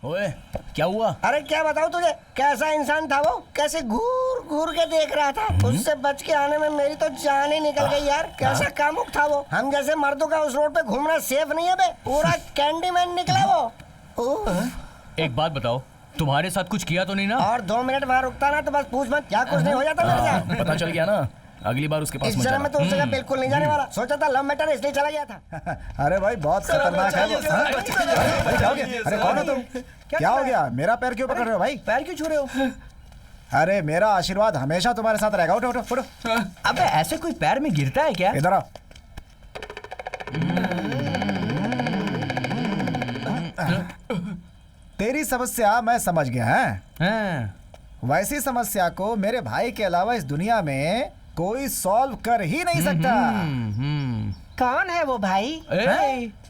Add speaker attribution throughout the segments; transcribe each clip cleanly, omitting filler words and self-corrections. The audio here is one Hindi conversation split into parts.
Speaker 1: ओए, क्या हुआ?
Speaker 2: अरे क्या बताऊं तुझे, कैसा इंसान था वो, कैसे घूर घूर के देख रहा था। उससे बच के आने में मेरी तो जान ही निकल गई यार। कैसा कामुक था वो। हम जैसे मर्दों का उस रोड पे घूमना सेफ नहीं है बे। पूरा कैंडीमैन निकला वो।
Speaker 1: एक बात बताओ, तुम्हारे साथ कुछ किया तो नहीं ना?
Speaker 2: और 2 मिनट वहाँ रुकता ना तो बस पूछ मत, क्या कुछ नहीं हो जाता मेरे साथ।
Speaker 1: पता चल गया ना, अगली बार उसके पास
Speaker 2: इस
Speaker 1: मत
Speaker 2: जगह
Speaker 1: जाना।
Speaker 2: में तो उस जगह बिल्कुल नहीं जाने वाला। सोचा था लव मैटर इसलिए चला गया था।
Speaker 3: अरे भाई बहुत खतरनाक है वो। अरे क्या हो गया? अरे कौन हो तुम? क्या हो गया? मेरा पैर क्यों पकड़ रहे हो भाई?
Speaker 4: पैर क्यों छू रहे हो?
Speaker 3: अरे मेरा आशीर्वाद हमेशा तुम्हारे साथ रहेगा। उठो उठो उठो।
Speaker 4: अबे ऐसे कोई पैर में गिरता है क्या?
Speaker 3: इधर आओ। तेरी समस्या मैं समझ गया है। वैसी समस्या को मेरे भाई के अलावा इस दुनिया में कोई सॉल्व कर ही नहीं सकता।
Speaker 2: कौन है वो भाई?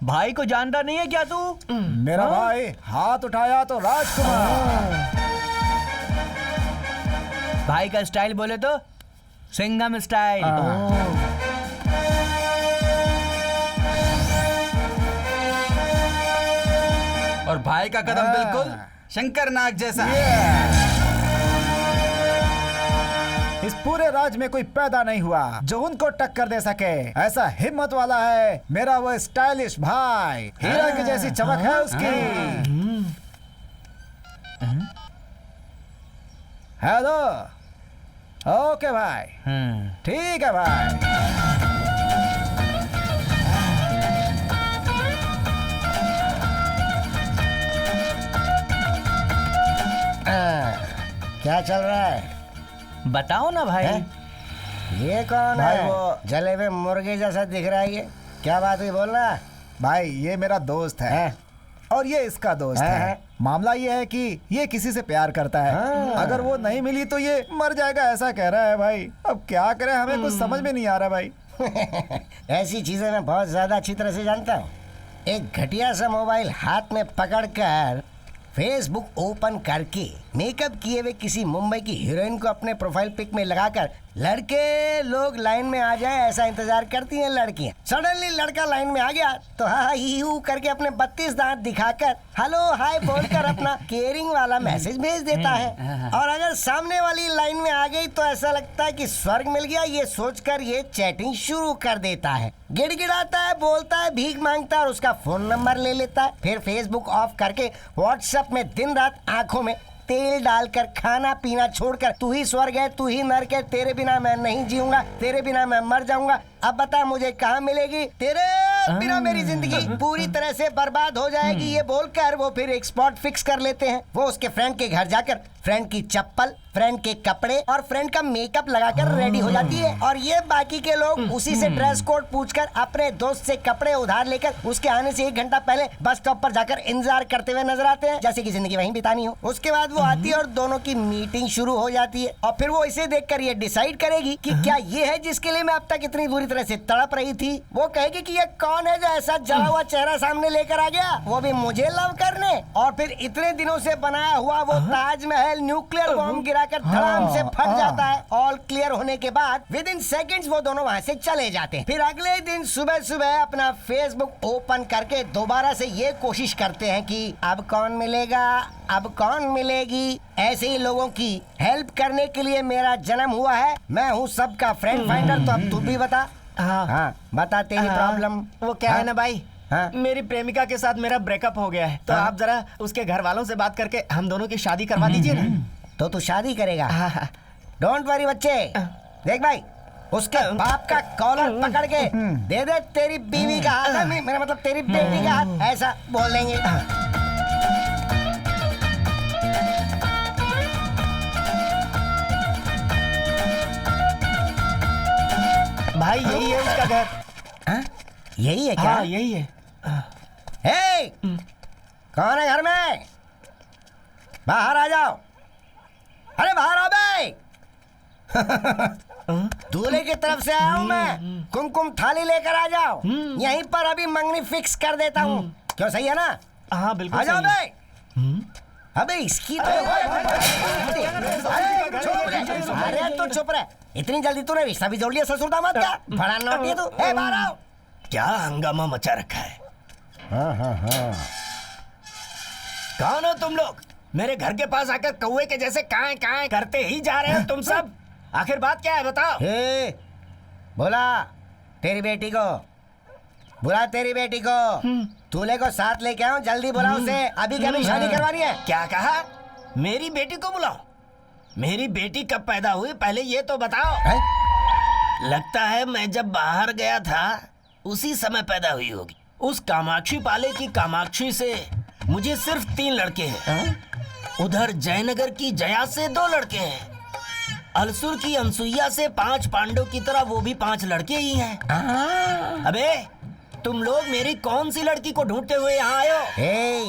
Speaker 4: भाई को जानता नहीं है क्या तू?
Speaker 3: मेरा भाई हाथ उठाया तो राजकुमार।
Speaker 4: भाई का स्टाइल बोले तो सिंघम स्टाइल।
Speaker 5: और भाई का कदम बिल्कुल शंकर नाग जैसा।
Speaker 3: इस पूरे राज्य में कोई पैदा नहीं हुआ जो उनको टक्कर दे सके। ऐसा हिम्मत वाला है मेरा वो स्टाइलिश भाई। हीरा की जैसी चमक है उसकी। हेलो। ओके भाई, ठीक है भाई।
Speaker 2: क्या चल रहा है?
Speaker 4: बताओ ना भाई।
Speaker 2: ये कौन
Speaker 3: भाई
Speaker 2: है?
Speaker 3: वो-
Speaker 2: जले हुए मुर्गे जैसा दिख रहा है ये। क्या बात हुई, बोलना।
Speaker 3: भाई ये मेरा दोस्त है और ये इसका दोस्त है। मामला ये है कि ये किसी से प्यार करता है। अगर वो नहीं मिली तो ये मर जाएगा ऐसा कह रहा है भाई। अब क्या करें, हमें कुछ समझ में नहीं आ रहा भाई।
Speaker 2: ऐसी चीजें मैं बहुत ज्यादा अच्छी तरह से जानता हूँ। एक घटिया सा मोबाइल हाथ में पकड़कर फेसबुक ओपन करके मेकअप किए हुए किसी मुंबई की हीरोइन को अपने प्रोफाइल पिक में लगाकर लड़के लोग लाइन में आ जाएं ऐसा इंतजार करती हैं लड़कियां। सडनली लड़का लाइन में आ गया तो हाँ ही हू करके अपने 32 दांत दिखाकर हेलो हाय बोलकर अपना केयरिंग वाला मैसेज भेज देता है। और अगर सामने वाली लाइन में आ गई तो ऐसा लगता है कि स्वर्ग मिल गया ये सोचकर ये चैटिंग शुरू कर देता है। गिड़गिड़ाता है, बोलता है, भीख मांगता है और उसका फोन नंबर ले लेता है। फिर फेसबुक ऑफ करके व्हाट्सएप में दिन रात आंखों में तेल डालकर खाना पीना छोड़कर तू ही स्वर्ग है, तू ही नरक है, तेरे बिना मैं नहीं जीऊंगा, तेरे बिना मैं मर जाऊंगा, अब बता मुझे कहाँ मिलेगी, तेरे बिना मेरी जिंदगी पूरी तरह से बर्बाद हो जाएगी। ये बोलकर वो फिर एक स्पॉट फिक्स कर लेते हैं। वो उसके फ्रेंड के घर जाकर फ्रेंड की चप्पल, फ्रेंड के कपड़े और फ्रेंड का मेकअप लगाकर रेडी हो जाती है। और ये बाकी के लोग उसी से ड्रेस कोड पूछकर अपने दोस्त से कपड़े उधार लेकर उसके आने से 1 घंटा पहले बस स्टॉप पर जाकर इंतजार करते हुए नजर आते हैं जैसे कि जिंदगी वहीं बितानी हो। उसके बाद वो आती है और दोनों की मीटिंग शुरू हो जाती है। और फिर वो इसे देखकर ये डिसाइड करेगी कि क्या ये है जिसके लिए मैं अब तक इतनी बुरी तरह से तड़प रही थी। वो कहेगी कि ये कौन है जो ऐसा जला हुआ चेहरा सामने लेकर आ गया, वो भी मुझे लव करने। और फिर इतने दिनों से बनाया हुआ वो ताजमहल न्यूक्लियर बॉम्ब गिराकर धड़ाम से फट जाता है। ऑल क्लियर होने के बाद विद इन सेकेंड्स वो दोनों वहाँ से चले जाते हैं। फिर अगले दिन सुबह सुबह अपना फेसबुक ओपन करके दोबारा से ये कोशिश करते हैं कि अब कौन मिलेगा, अब कौन मिलेगी। ऐसे ही लोगों की हेल्प करने के लिए मेरा जन्म हुआ है। मैं हूँ सबका फ्रेंड फाइंडर। तो अब तू भी बता। हाँ बता तेरी प्रॉब्लम।
Speaker 4: वो क्या है ना भाई, मेरी प्रेमिका के साथ मेरा ब्रेकअप हो गया है तो आप जरा उसके घर वालों से बात करके हम दोनों की शादी करवा दीजिए ना।
Speaker 2: तो तू शादी करेगा? डोंट वरी बच्चे। देख भाई, उसके बाप का कॉलर पकड़ के दे दे तेरी बीवी का हाथ, मेरा मतलब तेरी बेटी का हाथ, ऐसा बोल देंगे।
Speaker 4: भाई यही है उसका घर।
Speaker 2: यही है क्या?
Speaker 4: हाँ यही है।
Speaker 2: हे, कौन है घर में? बाहर आ जाओ। अरे बाहर आओ बे। दूल्हे की तरफ से आया हूँ मैं। कुमकुम थाली लेकर आ जाओ। यहीं पर अभी मंगनी फिक्स कर देता हूँ। क्यों, सही है ना?
Speaker 4: हाँ बिल्कुल
Speaker 2: आ जाओ
Speaker 4: सही है।
Speaker 2: बे। अबे इसकी तो अरे तू चुप रह। इतनी जल्दी तूने रिश्ता भी जोड़ लिया ससुर दामाद का? बड़ा नौटी है तू। ए बाहर आओ।
Speaker 4: क्या हंगामा मचा रखा है।
Speaker 2: हाँ।
Speaker 4: कौन हो तुम लोग? मेरे घर के पास आकर कौवे के जैसे काएं काएं करते ही जा रहे हो तुम सब। आखिर बात क्या है बताओ?
Speaker 2: हे, बोला तेरी बेटी को, बुला तेरी बेटी को। दूल्हे को साथ लेके आओ, जल्दी बुला उसे, अभी क्या अभी शादी करवानी है।
Speaker 4: क्या कहा? मेरी बेटी को बुलाओ? मेरी बेटी कब पैदा हुई पहले ये तो बताओ।
Speaker 2: है?
Speaker 4: लगता है मैं जब बाहर गया था उसी समय पैदा हुई होगी। उस कामाक्षी पाले की कामाक्षी से मुझे सिर्फ 3 लड़के हैं। उधर जयनगर की जया से 2 लड़के हैं। अलसुर की अनसुईया से 5 पांडव की तरह वो भी 5 लड़के ही हैं। अबे तुम लोग मेरी कौन सी लड़की को ढूंढते हुए यहाँ आए हो?
Speaker 2: हे,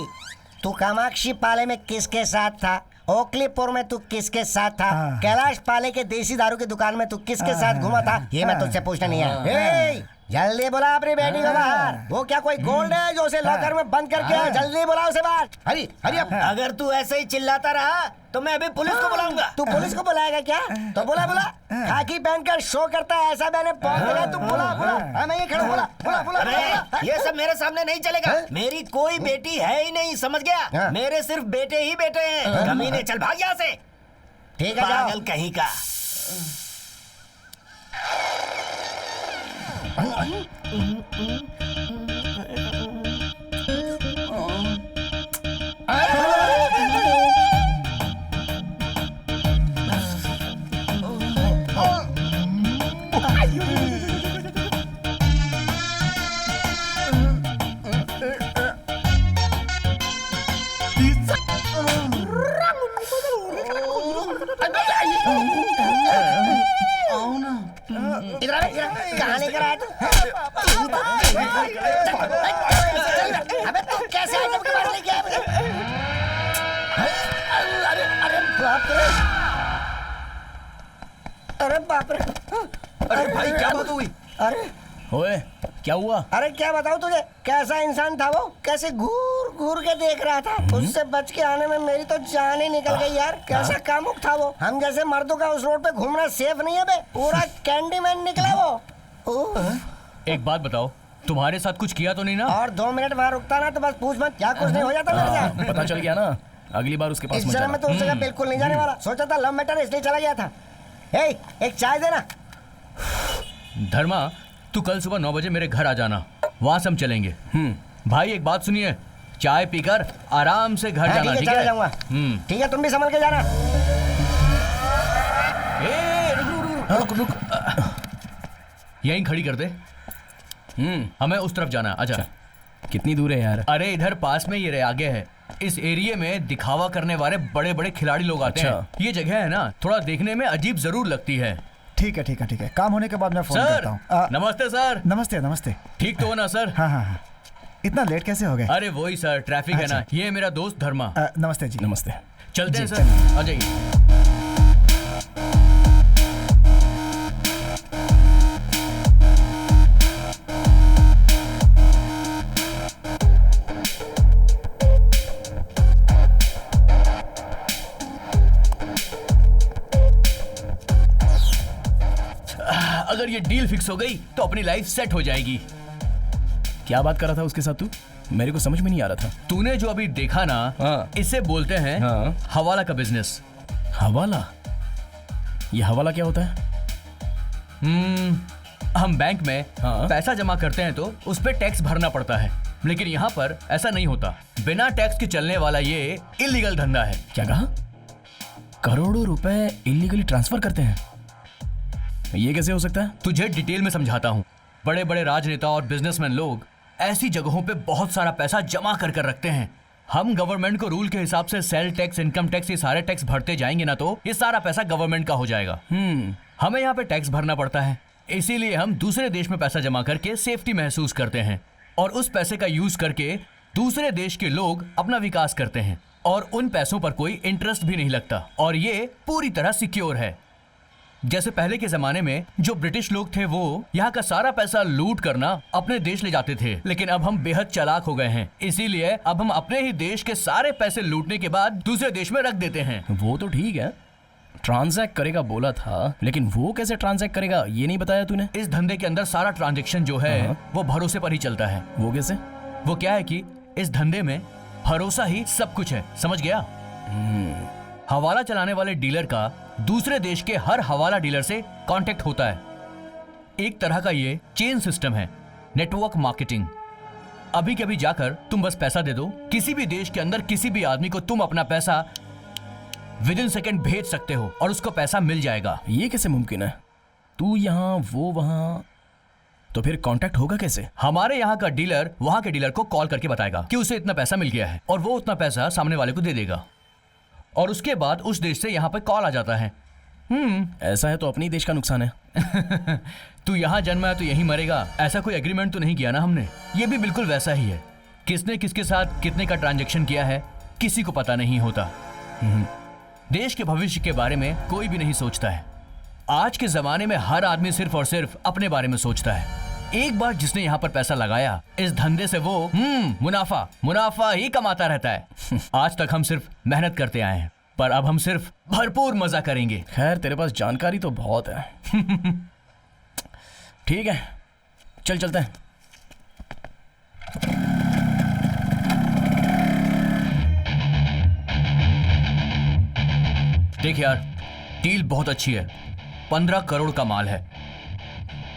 Speaker 2: तू कामाक्षी पाले में किसके साथ था? ओकलीपुर में तू किसके साथ था? कैलाश पाले के देसी दारू की दुकान में तू किसके साथ घुमा था? ये मैं तुझसे पूछना नहीं है। हे, जल्दी बुला अपनी बेटी को बाहर। वो क्या कोई गोल्ड है जो उसे लॉकर में बंद करके आया? जल्दी बुला उसे बाहर। Hari hurry up.
Speaker 4: अगर तू ऐसे ही चिल्लाता रहा तो मैं अभी पुलिस को बुलाऊंगा।
Speaker 2: तू पुलिस को बुलाएगा क्या? तो बुला बुला। खाकी पहनकर शो करता है ऐसा मैंने पहुंच गया। तू बुला बुला। मैं ये खड़ा, बुला बुला बुला।
Speaker 4: अरे ये सब मेरे सामने नहीं चलेगा। मेरी कोई बेटी है ही नहीं, समझ गया? मेरे सिर्फ बेटे ही बेटे हैं। कमीने, चल भाग यहाँ से।
Speaker 2: ठीक है, जाओ।
Speaker 4: पागल कहीं का।
Speaker 2: इधर आ, कहाँ लेकर आया तू? अबे तू कैसे आइटम के बारे लेके आया मुझे? अरे अरे बाप रे, अरे बाप रे।
Speaker 5: अरे भाई क्या बात हुई?
Speaker 2: अरे
Speaker 1: ओए, क्या हुआ?
Speaker 2: अरे क्या बताऊं तुझे, कैसा इंसान था वो, कैसे घूर घूर के देख रहा था। उससे बच के आने में मेरी तो जान ही निकल गई यार। कैसा कामुक था वो। हम जैसे मर्दों का उस रोड पे घूमना सेफ नहीं है बे। पूरा कैंडीमैन निकला वो।
Speaker 1: एक बात बताओ, तुम्हारे साथ कुछ किया तो नहीं ना?
Speaker 2: और 2 मिनट वहाँ रुकता ना तो बस पूछ मत, क्या कुछ नहीं हो जाता मेरे साथ।
Speaker 1: पता चल गया ना, अगली बार उसके पास
Speaker 2: इस
Speaker 1: मत
Speaker 2: जगह
Speaker 1: जाना।
Speaker 2: में तो उस जगह बिल्कुल नहीं जाने वाला। सोचा था लव मैटर इसलिए चला गया था। हे, एक चाय देना।
Speaker 1: धर्मा, तू कल सुबह 9 बजे मेरे घर आ जाना, वहां से हम चलेंगे। भाई एक बात सुनिए, चाय पीकर आराम से घर जाना, ठीक
Speaker 2: चला
Speaker 1: है?
Speaker 2: जाऊंगा। ठीक है, तुम भी संभल के जाना।
Speaker 1: रुक रुक, यहीं खड़ी कर दे। हमें उस तरफ जाना, आजा।
Speaker 6: कितनी दूर है यार?
Speaker 1: अरे इधर पास में ही रहे, आगे है। इस एरिया में दिखावा करने वाले बड़े बड़े खिलाड़ी लोग आते हैं। ये जगह है ना, थोड़ा देखने में अजीब जरूर लगती है।
Speaker 3: ठीक है ठीक है ठीक है, काम होने के बाद मैं फोन
Speaker 1: सर,
Speaker 3: करता हूँ।
Speaker 1: नमस्ते सर।
Speaker 3: नमस्ते नमस्ते।
Speaker 1: ठीक तो हो ना सर?
Speaker 3: हाँ हाँ हाँ। इतना लेट कैसे हो गए?
Speaker 1: अरे वही सर, ट्रैफिक है ना। ये है मेरा दोस्त धर्मा।
Speaker 3: नमस्ते जी।
Speaker 6: नमस्ते।
Speaker 1: चलते हैं
Speaker 3: जी,
Speaker 1: सर, आ जाइए। अगर ये डील फिक्स हो गई तो अपनी लाइफ सेट हो जाएगी।
Speaker 6: क्या बात कर रहा था उसके साथ तू? मेरे को समझ में नहीं आ रहा था।
Speaker 1: तूने जो अभी देखा ना,
Speaker 6: हाँ।
Speaker 1: इसे बोलते हैं हवाला का बिजनेस।
Speaker 6: हवाला? ये हवाला क्या होता है?
Speaker 1: हम बैंक में
Speaker 6: हाँ।
Speaker 1: पैसा जमा करते हैं तो उस पे टैक्स भरना पड़ता है, लेकिन यहाँ पर ऐसा नहीं होता। बिना टैक्स के चलने वाला ये इलीगल धंधा है।
Speaker 6: क्या कहा? करोड़ों रुपए इलीगली ट्रांसफर करते हैं? ये कैसे हो सकता है?
Speaker 1: तुझे डिटेल में समझाता हूँ। बड़े बड़े राजनेता और बिजनेसमैन लोग ऐसी जगहों पे बहुत सारा पैसा जमा कर कर रखते हैं। हम गवर्नमेंट को रूल के हिसाब से सेल टैक्स, इनकम टैक्स, ये सारे टैक्स भरते जाएंगे ना तो ये सारा पैसा गवर्नमेंट का हो जाएगा। हमें यहाँ पे टैक्स भरना पड़ता है, इसीलिए हम दूसरे देश में पैसा जमा करके सेफ्टी महसूस करते हैं और उस पैसे का यूज करके दूसरे देश के लोग अपना विकास करते हैं और उन पैसों पर कोई इंटरेस्ट भी नहीं लगता और ये पूरी तरह सिक्योर है। जैसे पहले के जमाने में जो ब्रिटिश लोग थे वो यहाँ का सारा पैसा लूट करना अपने देश ले जाते थे, लेकिन अब हम बेहद चालाक हो गए हैं, इसीलिए अब हम अपने ही देश के सारे पैसे लूटने के बाद दूसरे देश में रख देते हैं।
Speaker 6: वो तो ठीक है, ट्रांजैक्ट करेगा बोला था, लेकिन वो कैसे ट्रांजैक्ट करेगा ये नहीं बताया तूने।
Speaker 1: इस धंधे के अंदर सारा ट्रांजैक्शन जो है वो भरोसे पर ही चलता है।
Speaker 6: वो कैसे?
Speaker 1: वो क्या है कि इस धंधे में भरोसा ही सब कुछ है, समझ गया? हवाला चलाने वाले डीलर का दूसरे देश के हर हवाला डीलर से कांटेक्ट होता है। एक तरह का ये चेन सिस्टम है, नेटवर्क मार्केटिंग। अभी कभी जाकर तुम बस पैसा दे दो, किसी भी देश के अंदर किसी भी आदमी को तुम अपना पैसा विद इन सेकेंड भेज सकते हो और उसको पैसा मिल जाएगा।
Speaker 6: ये कैसे मुमकिन है? तू यहाँ वो वहाँ, तो फिर कांटेक्ट होगा कैसे?
Speaker 1: हमारे यहाँ का डीलर वहाँ के डीलर को कॉल करके बताएगा कि उसे इतना पैसा मिल गया है और वो उतना पैसा सामने वाले को दे देगा और उसके बाद उस देश से यहाँ पे कॉल आ जाता है।
Speaker 6: ऐसा है तो अपनी देश का नुकसान है।
Speaker 1: तू यहाँ जन्मा है तो यहीं मरेगा, ऐसा कोई एग्रीमेंट तो नहीं किया ना हमने। ये भी बिल्कुल वैसा ही है, किसने किसके साथ कितने का ट्रांजैक्शन किया है किसी को पता नहीं होता। देश के भविष्य के बारे में कोई भी नहीं सोचता है। आज के जमाने में हर आदमी सिर्फ और सिर्फ अपने बारे में सोचता है। एक बार जिसने यहाँ पर पैसा लगाया, इस धंधे से वो मुनाफा ही कमाता रहता है। आज तक हम सिर्फ मेहनत करते आए हैं, पर अब हम सिर्फ भरपूर मजा करेंगे।
Speaker 6: खैर तेरे पास जानकारी तो बहुत है। ठीक है, चल चलते हैं।
Speaker 1: देख यार, डील बहुत अच्छी है, 15 करोड़ का माल है,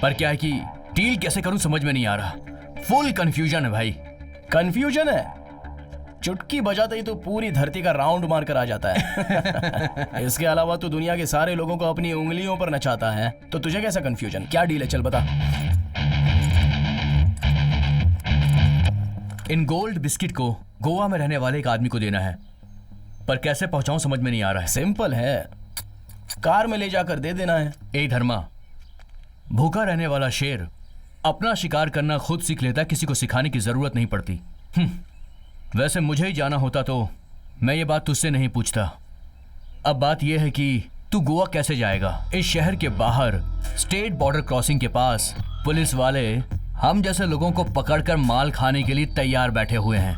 Speaker 1: पर क्या है कि डील कैसे करूं समझ में नहीं आ रहा। फुल कंफ्यूजन है भाई।
Speaker 6: कंफ्यूजन है? चुटकी बजाते ही तो पूरी धरती का राउंड मार कर आ जाता है। इसके अलावा तू दुनिया के सारे लोगों को अपनी उंगलियों पर नचाता है, तो तुझे कैसा कंफ्यूजन? क्या डील है, चल बता।
Speaker 1: इन गोल्ड बिस्किट को गोवा में रहने वाले एक आदमी को देना है, पर कैसे पहुंचाऊं समझ में नहीं आ रहा है।
Speaker 6: सिंपल है, कार में ले जाकर दे देना है।
Speaker 1: ए धर्मा, भूखा रहने वाला शेर अपना शिकार करना खुद सीख लेता, किसी को सिखाने की जरूरत नहीं पड़ती। वैसे मुझे ही जाना होता तो मैं ये बात तुझसे नहीं पूछता। अब बात यह है कि तू गोवा कैसे जाएगा? इस शहर के बाहर स्टेट बॉर्डर क्रॉसिंग के पास पुलिस वाले हम जैसे लोगों को पकड़कर माल खाने के लिए तैयार बैठे हुए हैं।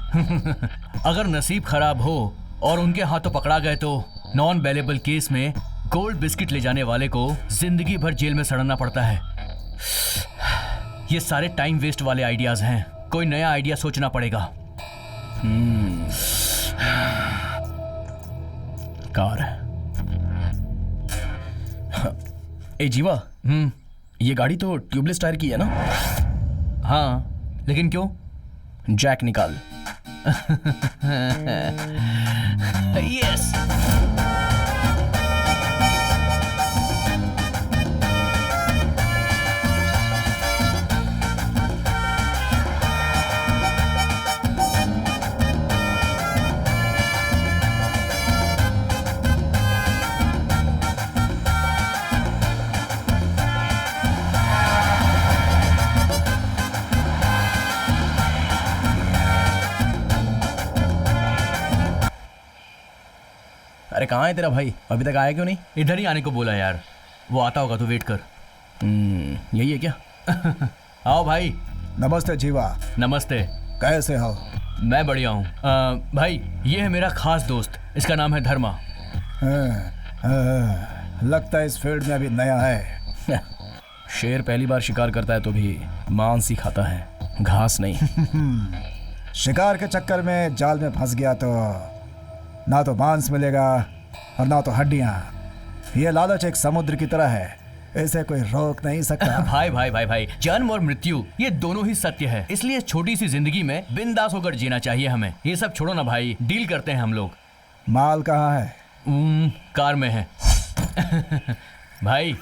Speaker 1: अगर नसीब खराब हो और उनके हाथों पकड़ा गए तो नॉन बेलेबल केस में गोल्ड बिस्किट ले जाने वाले को जिंदगी भर जेल में सड़ना पड़ता है। ये सारे टाइम वेस्ट वाले आइडियाज हैं, कोई नया आइडिया सोचना पड़ेगा।
Speaker 6: कार। ए जीवा, ये गाड़ी तो ट्यूबलेस टायर की है ना?
Speaker 1: हाँ, लेकिन क्यों?
Speaker 6: जैक निकाल।
Speaker 1: यस।
Speaker 6: अरे कहाँ है तेरा भाई? अभी तक आया क्यों नहीं?
Speaker 1: इधर ही आने को बोला यार, वो आता होगा तो वेट कर।
Speaker 6: यही है क्या?
Speaker 1: आओ भाई।
Speaker 3: नमस्ते जीवा।
Speaker 1: नमस्ते।
Speaker 3: कैसे हो?
Speaker 1: मैं बढ़िया हूँ। भाई, ये है मेरा खास दोस्त, इसका नाम है धर्मा।
Speaker 3: लगता है इस फील्ड में अभी नया है।
Speaker 6: शेर पहली बार शिकार करता है तो भी मांस ही खाता है, घास नहीं।
Speaker 3: शिकार के चक्कर में जाल में फंस गया तो ना तो मांस मिलेगा और ना तो हड्डियां। ये लालच एक समुद्र की तरह है, इसे कोई रोक नहीं सकता।
Speaker 1: भाई भाई भाई भाई, जन्म और मृत्यु ये दोनों ही सत्य है, इसलिए छोटी सी जिंदगी में बिंदास होकर जीना चाहिए हमें। ये सब छोड़ो ना भाई, डील करते हैं हम लोग।
Speaker 3: माल कहाँ है?
Speaker 1: कार में है। भाई